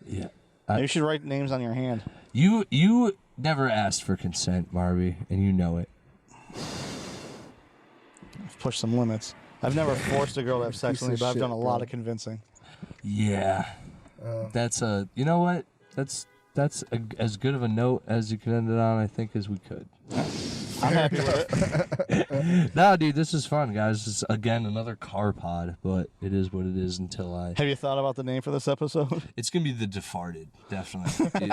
Yeah. You should write names on your hand. You never asked for consent, Marby, and you know it. I've pushed some limits. I've never forced a girl to have sex with me, but I've done a lot of convincing. Yeah. That's you know what? That's as good of a note as you can end it on, I think, as we could. I'm happy with it. No, dude, this is fun, guys. It's, again, another car pod, but it is what it is until I... Have you thought about the name for this episode? It's going to be the Defarted, definitely.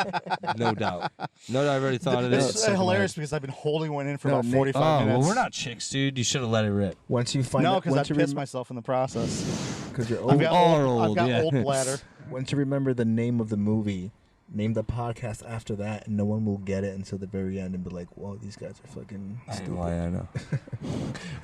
No doubt. No doubt I've already thought of it. It's hilarious because I've been holding one in for about 45 minutes. Well, we're not chicks, dude. You should have let it rip. Once you find No, because I pissed myself in the process. Because you're old. I've got old bladder. Once you remember the name of the movie, name the podcast after that, and no one will get it until the very end and be like, whoa, these guys are fucking stupid. I know.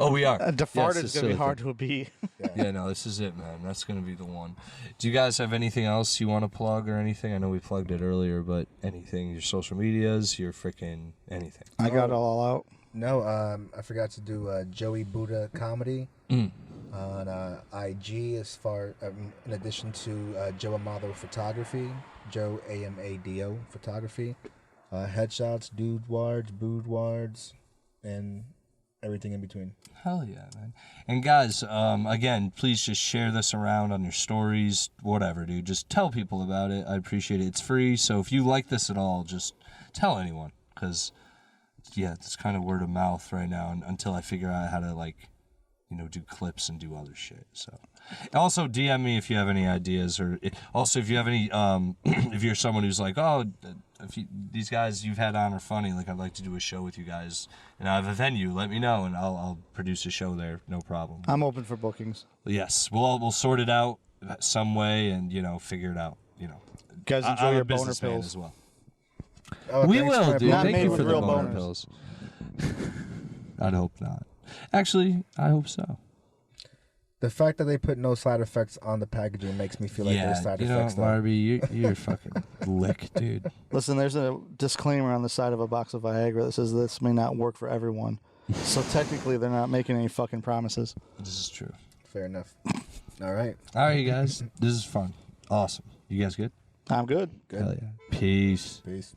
Oh, we are. Defarted is going to be hard to beat. Yeah, no, this is it, man. That's going to be the one. Do you guys have anything else you want to plug or anything? I know we plugged it earlier, but anything, your social medias, your freaking anything. I got it all out. No, I forgot to do Joey Buddha comedy on IG in addition to Joe Amado photography. Joe AMADO photography, headshots, boudoirs, and everything in between. Hell yeah, man. And guys, again, please just share this around on your stories, whatever, dude. Just tell people about it. I appreciate it. It's free, so if you like this at all, just tell anyone, because yeah, it's kind of word of mouth right now until I figure out how to do clips and do other shit. So also DM me if you have any ideas, or also if you have any if you're someone who's like, oh, these guys you've had on are funny, like I'd like to do a show with you guys and I have a venue, let me know and I'll produce a show there, no problem. I'm open for bookings. Yes, we'll sort it out some way and figure it out. Guys, enjoy your boner pills as well. Oh, we will, dude. Not Thank made you with for the real boner boners. pills. I'd hope not. Actually, I hope so. The fact that they put no side effects on the packaging makes me feel like there's side effects. Yeah, Marby, you're fucking lick, dude. Listen, there's a disclaimer on the side of a box of Viagra that says this may not work for everyone. So technically, they're not making any fucking promises. This is true. Fair enough. All right, you guys. This is fun. Awesome. You guys good? I'm good. Good. Hell yeah. Peace. Peace.